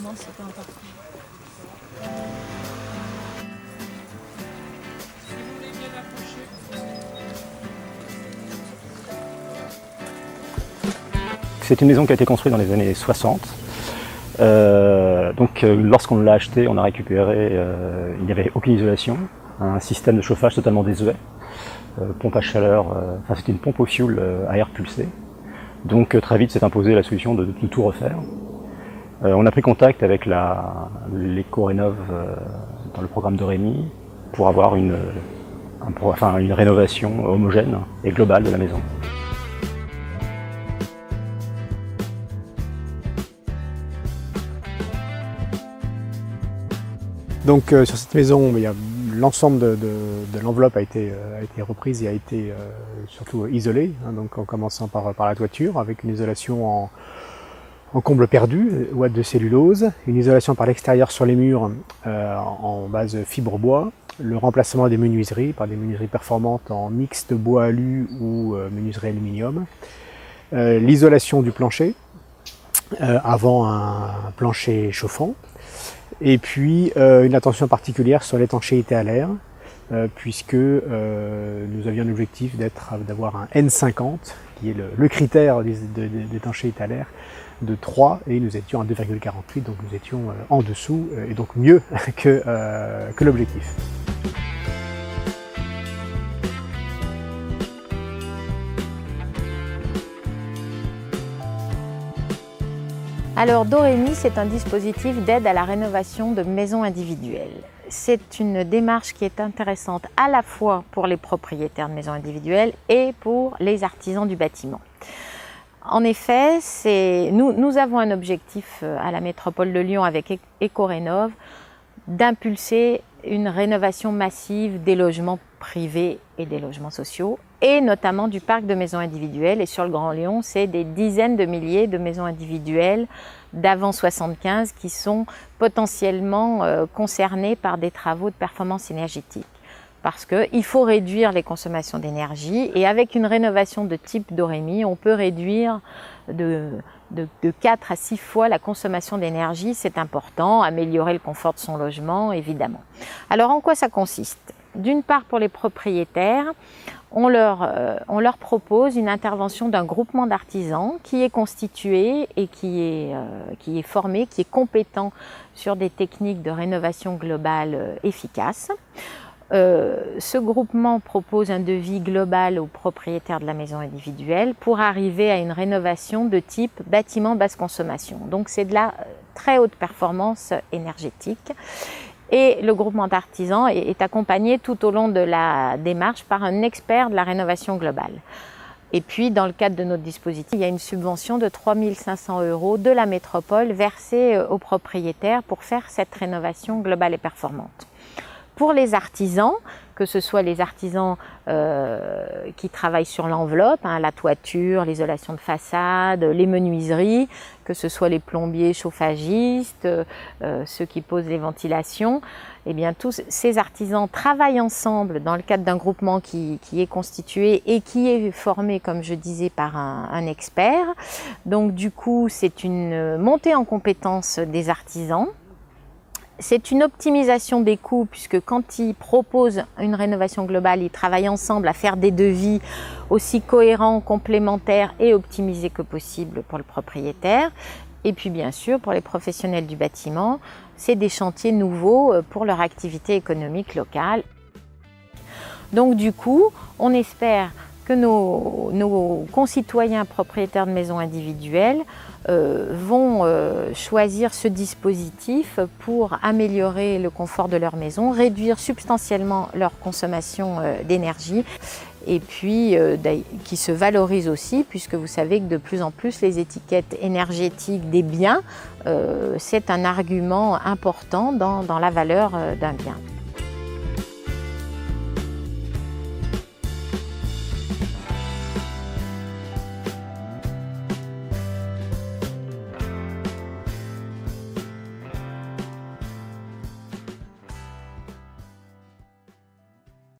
Non, c'est pas important. C'est une maison qui a été construite dans les années 60. Lorsqu'on l'a acheté, on a récupéré, il n'y avait aucune isolation, un système de chauffage totalement désuet, pompe à chaleur, c'était une pompe au fioul à air pulsé. Donc très vite s'est imposée la solution de tout refaire. On a pris contact avec l'éco-rénov dans le programme de Rémi pour avoir une rénovation homogène et globale de la maison. Donc sur cette maison, l'ensemble de l'enveloppe a été reprise et a été surtout isolée, hein, donc en commençant par la toiture, avec une isolation en comble perdu, ouate de cellulose, une isolation par l'extérieur sur les murs en base fibre bois, le remplacement des menuiseries par des menuiseries performantes en mix de bois alu ou menuiserie aluminium, l'isolation du plancher avant un plancher chauffant, et puis une attention particulière sur l'étanchéité à l'air, puisque nous avions l'objectif d'avoir un N50, qui est le critère d'étanchéité à l'air, de 3, et nous étions à 2,48, donc nous étions en dessous, et donc mieux que l'objectif. Alors Dorémy, c'est un dispositif d'aide à la rénovation de maisons individuelles. C'est une démarche qui est intéressante à la fois pour les propriétaires de maisons individuelles et pour les artisans du bâtiment. En effet, nous avons un objectif à la métropole de Lyon avec Ecorénov d'impulser une rénovation massive des logements privés et des logements sociaux, et notamment du parc de maisons individuelles. Et sur le Grand Lyon, c'est des dizaines de milliers de maisons individuelles d'avant 75 qui sont potentiellement concernées par des travaux de performance énergétique. Parce qu'il faut réduire les consommations d'énergie, et avec une rénovation de type Dorémy, on peut réduire de 4 à 6 fois la consommation d'énergie. C'est important, améliorer le confort de son logement, évidemment. Alors en quoi ça consiste ? D'une part, pour les propriétaires, on leur propose une intervention d'un groupement d'artisans qui est constitué et qui est formé, qui est compétent sur des techniques de rénovation globale efficaces. Ce groupement propose un devis global aux propriétaires de la maison individuelle pour arriver à une rénovation de type bâtiment basse consommation. Donc c'est de la très haute performance énergétique. Et le groupement d'artisans est accompagné tout au long de la démarche par un expert de la rénovation globale. Et puis, dans le cadre de notre dispositif, il y a une subvention de 3 500 € de la métropole versée aux propriétaires pour faire cette rénovation globale et performante. Pour les artisans, que ce soit les artisans qui travaillent sur l'enveloppe, la toiture, l'isolation de façade, les menuiseries, que ce soit les plombiers, chauffagistes, ceux qui posent les ventilations, eh bien tous ces artisans travaillent ensemble dans le cadre d'un groupement qui est constitué et qui est formé, comme je disais, par un expert. Donc du coup, c'est une montée en compétence des artisans. C'est une optimisation des coûts, puisque quand ils proposent une rénovation globale, ils travaillent ensemble à faire des devis aussi cohérents, complémentaires et optimisés que possible pour le propriétaire. Et puis bien sûr, pour les professionnels du bâtiment, c'est des chantiers nouveaux pour leur activité économique locale. Donc du coup, on espère que nos concitoyens propriétaires de maisons individuelles vont choisir ce dispositif pour améliorer le confort de leur maison, réduire substantiellement leur consommation d'énergie, et puis qui se valorisent aussi, puisque vous savez que de plus en plus les étiquettes énergétiques des biens, c'est un argument important dans la valeur d'un bien.